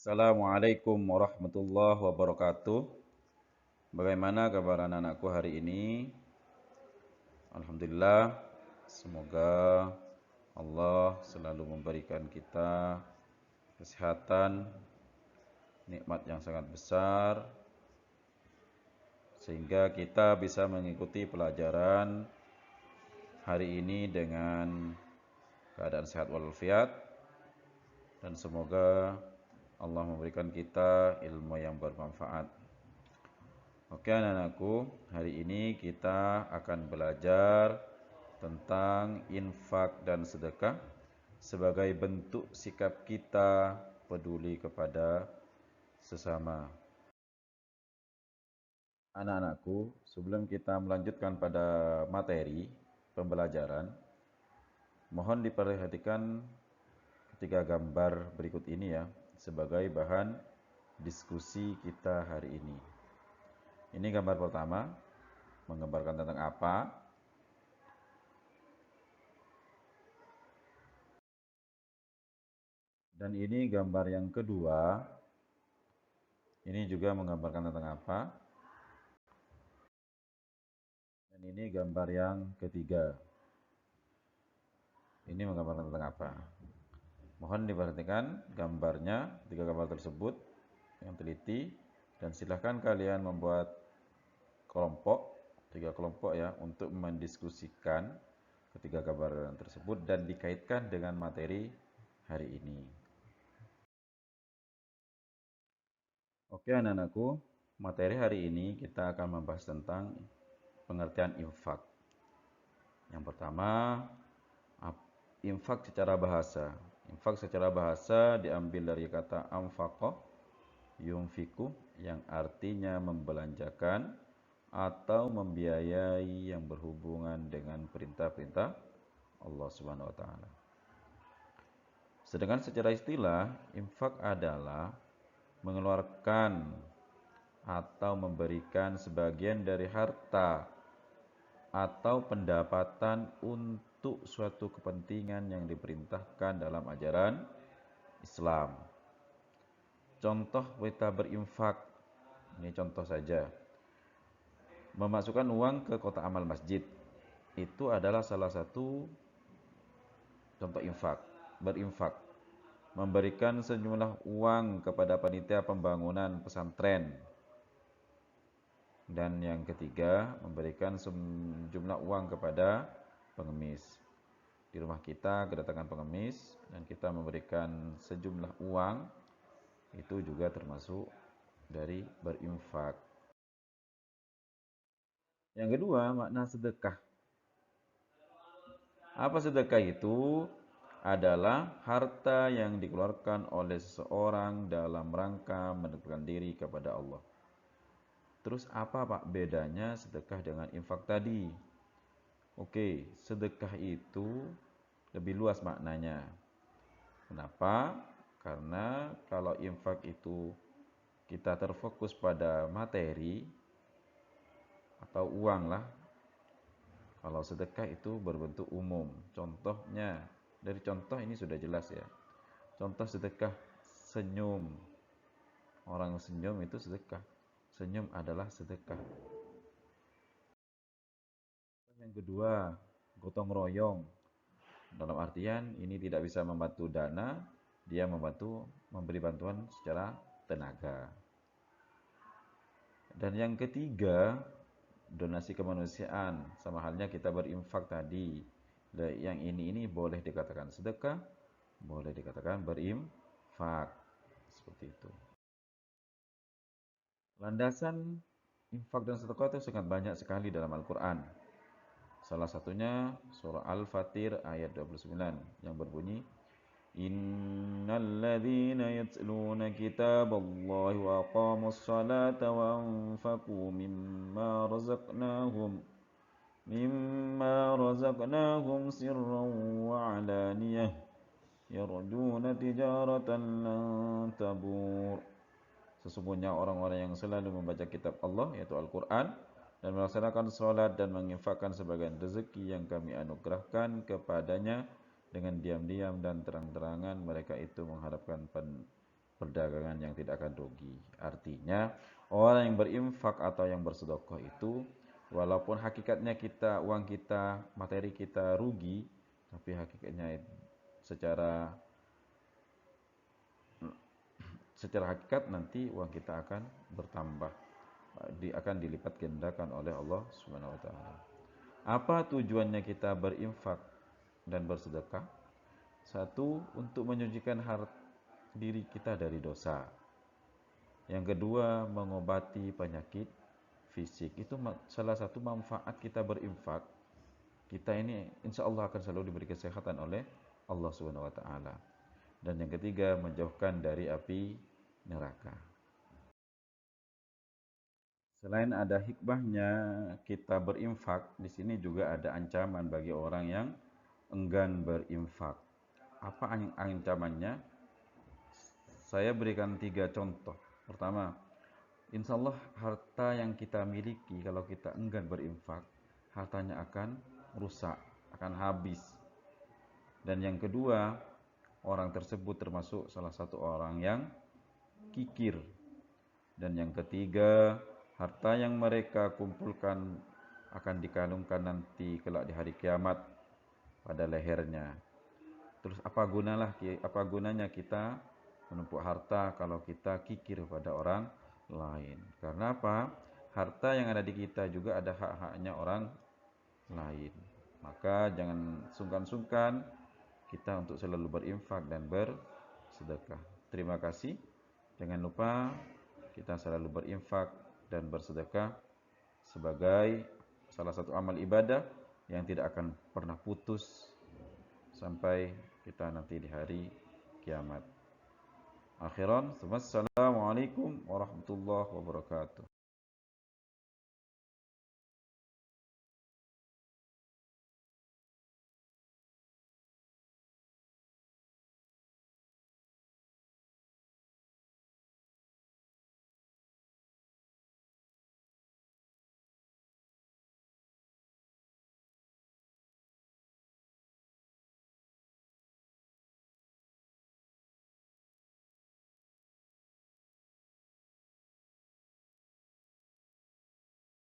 Assalamualaikum warahmatullahi wabarakatuh. Bagaimana kabar anak-anakku hari ini? Alhamdulillah, semoga Allah selalu memberikan kita kesehatan, nikmat yang sangat besar, sehingga kita bisa mengikuti pelajaran hari ini dengan keadaan sehat walafiat, dan semoga Allah memberikan kita ilmu yang bermanfaat. Oke anak-anakku, hari ini kita akan belajar tentang infak dan sedekah sebagai bentuk sikap kita peduli kepada sesama. Anak-anakku, sebelum kita melanjutkan pada materi pembelajaran, mohon diperhatikan ketiga gambar berikut ini ya, sebagai bahan diskusi kita hari ini. Ini gambar pertama, menggambarkan tentang apa? Dan ini gambar yang kedua, ini juga menggambarkan tentang apa? Dan ini gambar yang ketiga, ini menggambarkan tentang apa? Mohon diperhatikan gambarnya, tiga gambar tersebut yang teliti, dan silahkan kalian membuat kelompok, tiga kelompok ya, untuk mendiskusikan ketiga gambar tersebut dan dikaitkan dengan materi hari ini. Oke anak-anakku, materi hari ini kita akan membahas tentang pengertian infak. Yang pertama, infak secara bahasa. Infak secara bahasa diambil dari kata anfaqah, yunfiku, yang artinya membelanjakan atau membiayai yang berhubungan dengan perintah-perintah Allah Subhanahu wa taala. Sedangkan secara istilah, infak adalah mengeluarkan atau memberikan sebagian dari harta atau pendapatan untuk suatu kepentingan yang diperintahkan dalam ajaran Islam. Contoh kita berinfak, ini contoh saja. Memasukkan uang ke kotak amal masjid, itu adalah salah satu contoh infak, berinfak. Memberikan sejumlah uang kepada panitia pembangunan pesantren. Dan yang ketiga, memberikan sejumlah uang kepada pengemis. Di rumah kita kedatangan pengemis dan kita memberikan sejumlah uang, itu juga termasuk dari berinfak. Yang kedua, makna sedekah. Apa sedekah itu? Adalah harta yang dikeluarkan oleh seseorang dalam rangka mendekatkan diri kepada Allah. Terus apa Pak bedanya sedekah dengan infak tadi? Oke, sedekah itu lebih luas maknanya. Kenapa? Karena kalau infak itu kita terfokus pada materi atau uang lah. Kalau sedekah itu berbentuk umum. Contohnya, dari contoh ini sudah jelas ya. Contoh sedekah, senyum. Orang senyum itu sedekah. Senyum adalah sedekah. Yang kedua, gotong royong. Dalam artian ini tidak bisa membantu dana, dia membantu memberi bantuan secara tenaga. Dan yang ketiga, donasi kemanusiaan. Sama halnya kita berinfak tadi. Yang ini boleh dikatakan sedekah, boleh dikatakan berinfak. Seperti itu. Landasan infak dan sedekah itu sangat banyak sekali dalam Al-Quran. Salah satunya surah Al-Fatir ayat 29 yang berbunyi, Innalladzina yatluna kitaballahi wa aqamus salata wa anfaqu mimma razaqnahum sirran wa alaniyah yarjuna tijaratan lan tabur. Sesungguhnya orang-orang yang selalu membaca kitab Allah, yaitu Al-Quran, dan melaksanakan sholat dan menginfakkan sebagian rezeki yang kami anugerahkan kepadanya dengan diam-diam dan terang-terangan, mereka itu mengharapkan perdagangan yang tidak akan rugi. Artinya, orang yang berinfak atau yang bersedekah itu walaupun hakikatnya uang kita, materi kita rugi, tapi hakikatnya secara secara hakikat nanti uang kita akan bertambah, akan dilipat gandakan oleh Allah Subhanahu wa taala. Apa tujuannya kita berinfak dan bersedekah? Satu, untuk menyucikan diri kita dari dosa. Yang kedua, mengobati penyakit fisik. Itu salah satu manfaat kita berinfak. Kita ini insya Allah akan selalu diberi kesehatan oleh Allah Subhanahu wa taala. Dan yang ketiga, menjauhkan dari api neraka. Selain ada hikmahnya kita berinfak, di sini juga ada ancaman bagi orang yang enggan berinfak. Apa ancamannya? Saya berikan 3 contoh. Pertama, insya Allah harta yang kita miliki kalau kita enggan berinfak, hartanya akan rusak, akan habis. Dan yang kedua, orang tersebut termasuk salah satu orang yang kikir. Dan yang ketiga, harta yang mereka kumpulkan akan dikalungkan nanti kelak di hari kiamat pada lehernya. Terus apa gunanya kita menumpuk harta kalau kita kikir pada orang lain? Karena apa? Harta yang ada di kita juga ada hak-haknya orang lain. Maka jangan sungkan-sungkan kita untuk selalu berinfak dan bersedekah. Terima kasih. Jangan lupa kita selalu berinfak dan bersedekah sebagai salah satu amal ibadah yang tidak akan pernah putus sampai kita nanti di hari kiamat. Akhiran, assalamualaikum warahmatullahi wabarakatuh.